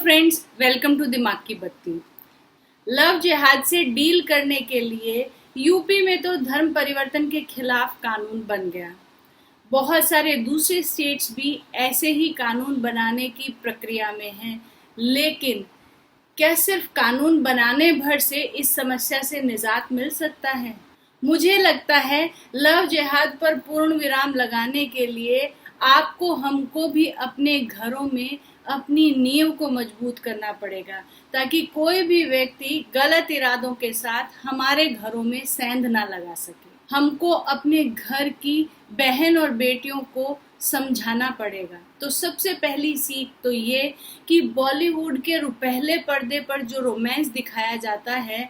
Friends, welcome to दिमाग की बत्ती। लव जिहाद से डील करने के लिए यूपी में तो धर्म परिवर्तन के खिलाफ कानून बन गया। बहुत सारे दूसरे स्टेट्स भी ऐसे ही कानून बनाने की प्रक्रिया में हैं, लेकिन क्या सिर्फ कानून बनाने भर से इस समस्या से निजात मिल सकता है? मुझे लगता है लव जिहाद पर पूर्ण विराम लगाने के लिए आपको हमको भी अपने घरों में अपनी नींव को मजबूत करना पड़ेगा, ताकि कोई भी व्यक्ति गलत इरादों के साथ हमारे घरों में सेंध ना लगा सके। हमको अपने घर की बहन और बेटियों को समझाना पड़ेगा। तो सबसे पहली सीख तो ये कि बॉलीवुड के पहले पर्दे पर जो रोमांस दिखाया जाता है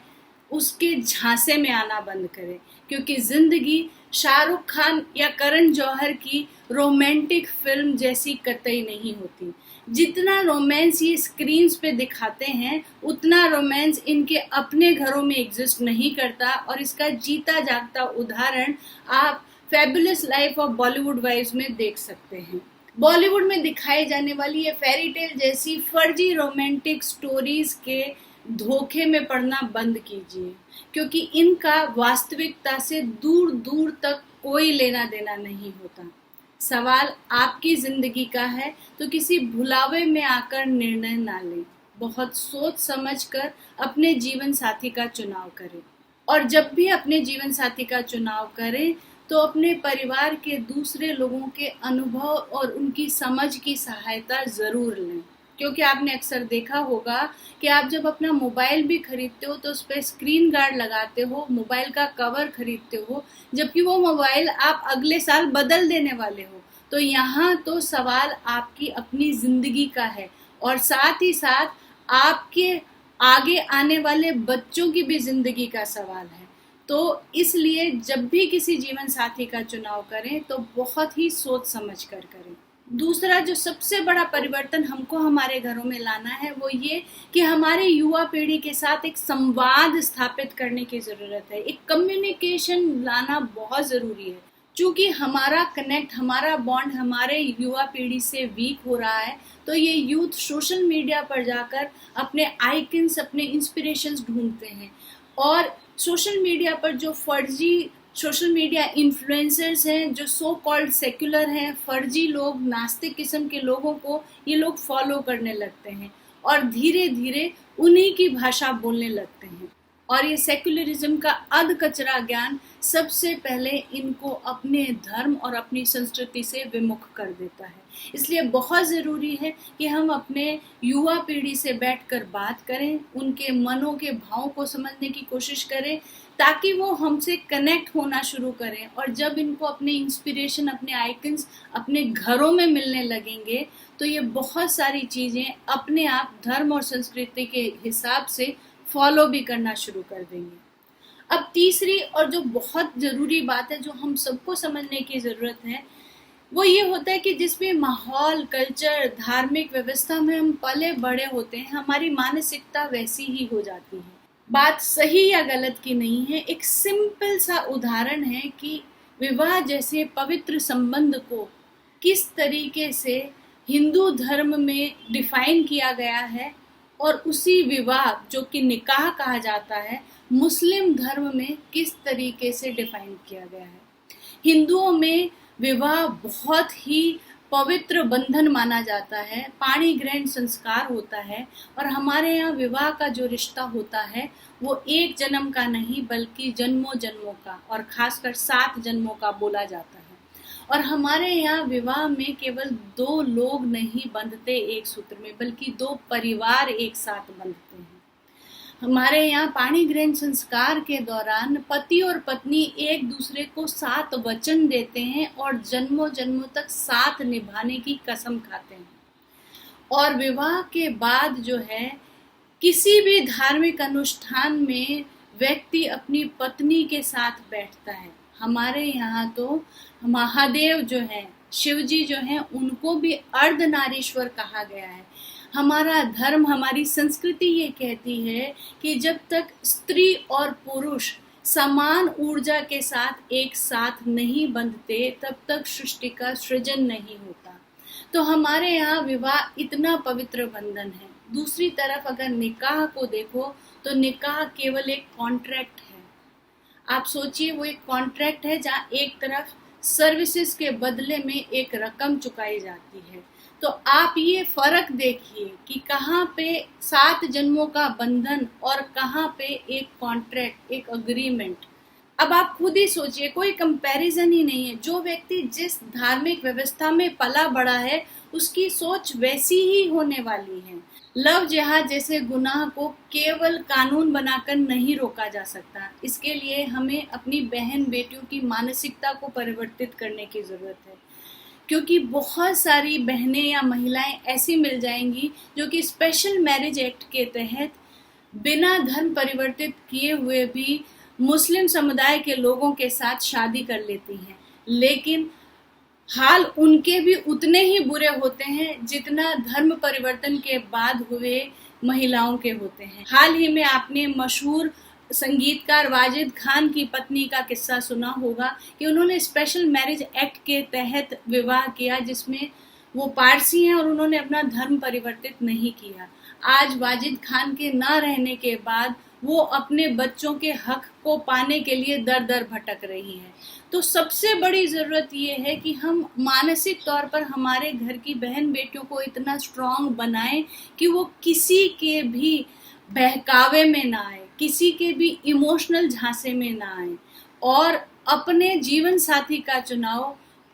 उसके झांसे में आना बंद करें, क्योंकि जिंदगी शाहरुख खान या करण जौहर की रोमांटिक फिल्म जैसी कतई नहीं होती। जितना रोमांस ये स्क्रीन्स पे दिखाते हैं उतना रोमांस इनके अपने घरों में एग्जिस्ट नहीं करता, और इसका जीता जागता उदाहरण आप fabulous life of Bollywood wives में देख सकते हैं। बॉलीवुड में दिखाई जाने वाली ये फेरी टेल जैसी फर्जी रोमांटिक स्टोरीज के धोखे में पड़ना बंद कीजिए, क्योंकि इनका वास्तविकता से दूर दूर तक कोई लेना देना नहीं होता। सवाल आपकी जिंदगी का है, तो किसी भुलावे में आकर निर्णय ना लें। बहुत सोच समझकर अपने जीवन साथी का चुनाव करें, और जब भी अपने जीवन साथी का चुनाव करें तो अपने परिवार के दूसरे लोगों के अनुभव और उनकी समझ की सहायता जरूर लें। क्योंकि आपने अक्सर देखा होगा कि आप जब अपना मोबाइल भी खरीदते हो तो उस पर स्क्रीन गार्ड लगाते हो, मोबाइल का कवर खरीदते हो, जबकि वो मोबाइल आप अगले साल बदल देने वाले हो। तो यहाँ तो सवाल आपकी अपनी जिंदगी का है, और साथ ही साथ आपके आगे आने वाले बच्चों की भी जिंदगी का सवाल है। तो इसलिए जब भी किसी जीवन साथी का चुनाव करें तो बहुत ही सोच समझ कर करें। दूसरा जो सबसे बड़ा परिवर्तन हमको हमारे घरों में लाना है वो ये कि हमारे युवा पीढ़ी के साथ एक संवाद स्थापित करने की जरूरत है। एक कम्युनिकेशन लाना बहुत जरूरी है। चूंकि हमारा कनेक्ट, हमारा बॉन्ड हमारे युवा पीढ़ी से वीक हो रहा है, तो ये यूथ सोशल मीडिया पर जाकर अपने आइकन्स, अपने इंस्पिरेशंस ढूंढते हैं, और सोशल मीडिया पर जो फर्जी सोशल मीडिया इन्फ्लुएंसर्स हैं, जो सो कॉल्ड सेक्युलर हैं, फर्जी लोग, नास्तिक किस्म के लोगों को ये लोग फॉलो करने लगते हैं और धीरे धीरे उन्हीं की भाषा बोलने लगते हैं। और ये सेक्युलरिज्म का अध कचरा ज्ञान सबसे पहले इनको अपने धर्म और अपनी संस्कृति से विमुख कर देता है। इसलिए बहुत ज़रूरी है कि हम अपने युवा पीढ़ी से बैठकर बात करें, उनके मनों के भाव को समझने की कोशिश करें, ताकि वो हमसे कनेक्ट होना शुरू करें। और जब इनको अपने इंस्पिरेशन, अपने आइकन्स अपने घरों में मिलने लगेंगे तो ये बहुत सारी चीज़ें अपने आप धर्म और संस्कृति के हिसाब से फॉलो भी करना शुरू कर देंगे। अब तीसरी और जो बहुत ज़रूरी बात है, जो हम सबको समझने की ज़रूरत है, वो ये होता है कि जिसमें माहौल, कल्चर, धार्मिक व्यवस्था में हम पले बड़े होते हैं, हमारी मानसिकता वैसी ही हो जाती है। बात सही या गलत की नहीं है। एक सिंपल सा उदाहरण है कि विवाह जैसे पवित्र संबंध को किस तरीके से हिंदू धर्म में डिफाइन किया गया है, और उसी विवाह जो कि निकाह कहा जाता है मुस्लिम धर्म में किस तरीके से डिफाइन किया गया है। हिंदुओं में विवाह बहुत ही पवित्र बंधन माना जाता है, पाणी ग्रहण संस्कार होता है, और हमारे यहाँ विवाह का जो रिश्ता होता है वो एक जन्म का नहीं बल्कि जन्मों जन्मों का, और खासकर 7 जन्मों का बोला जाता है। और हमारे यहाँ विवाह में केवल 2 लोग नहीं बंधते एक सूत्र में, बल्कि 2 परिवार एक साथ बंधते हैं। हमारे यहाँ पाणी ग्रहण संस्कार के दौरान पति और पत्नी एक दूसरे को 7 वचन देते हैं और जन्मों जन्मों तक साथ निभाने की कसम खाते हैं। और विवाह के बाद जो है, किसी भी धार्मिक अनुष्ठान में व्यक्ति अपनी पत्नी के साथ बैठता है। हमारे यहाँ तो महादेव जो है, शिव जी जो हैं, उनको भी अर्धनारीश्वर कहा गया है। हमारा धर्म, हमारी संस्कृति ये कहती है कि जब तक स्त्री और पुरुष समान ऊर्जा के साथ एक साथ नहीं बंधते तब तक सृष्टि का सृजन नहीं होता। तो हमारे यहाँ विवाह इतना पवित्र बंधन है। दूसरी तरफ अगर निकाह को देखो तो निकाह केवल एक कॉन्ट्रैक्ट है। आप सोचिए, वो एक कॉन्ट्रैक्ट है जहाँ एक तरफ सर्विसेज के बदले में एक रकम चुकाई जाती है। तो आप ये फर्क देखिए कि कहाँ पे 7 जन्मों का बंधन और कहाँ पे एक कॉन्ट्रैक्ट, एक अग्रीमेंट। अब आप खुद ही सोचिए, कोई कंपैरिजन ही नहीं है। जो व्यक्ति जिस धार्मिक व्यवस्था में पला बड़ा है उसकी सोच वैसी ही होने वाली है। लव जिहाद जैसे गुनाह को केवल कानून बनाकर नहीं रोका जा सकता। इसके लिए हमें अपनी बहन बेटियों की मानसिकता को परिवर्तित करने की जरूरत है, क्योंकि बहुत सारी बहनें या महिलाएं ऐसी मिल जाएंगी जो कि स्पेशल मैरिज एक्ट के तहत बिना धर्म परिवर्तित किए हुए भी मुस्लिम समुदाय के लोगों के साथ शादी कर लेती हैं, लेकिन हाल उनके भी उतने ही बुरे होते हैं जितना धर्म परिवर्तन के बाद हुए महिलाओं के होते हैं। हाल ही में आपने मशहूर संगीतकार वाजिद खान की पत्नी का किस्सा सुना होगा कि उन्होंने स्पेशल मैरिज एक्ट के तहत विवाह किया, जिसमें वो पारसी हैं और उन्होंने अपना धर्म परिवर्तित नहीं किया। आज वाजिद खान के ना रहने के बाद वो अपने बच्चों के हक को पाने के लिए दर दर भटक रही है। तो सबसे बड़ी जरूरत ये है कि हम मानसिक तौर पर हमारे घर की बहन बेटियों को इतना स्ट्रांग बनाएं कि वो किसी के भी बहकावे में ना आए, किसी के भी इमोशनल झांसे में ना आए, और अपने जीवन साथी का चुनाव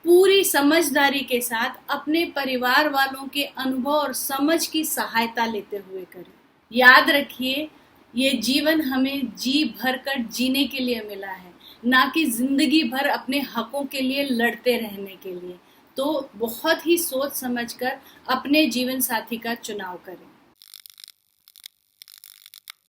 पूरी समझदारी के साथ अपने परिवार वालों के अनुभव और समझ की सहायता लेते हुए करें। याद रखिए, ये जीवन हमें जी भर कर जीने के लिए मिला है, ना कि जिंदगी भर अपने हकों के लिए लड़ते रहने के लिए। तो बहुत ही सोच समझकर अपने जीवन साथी का चुनाव करें।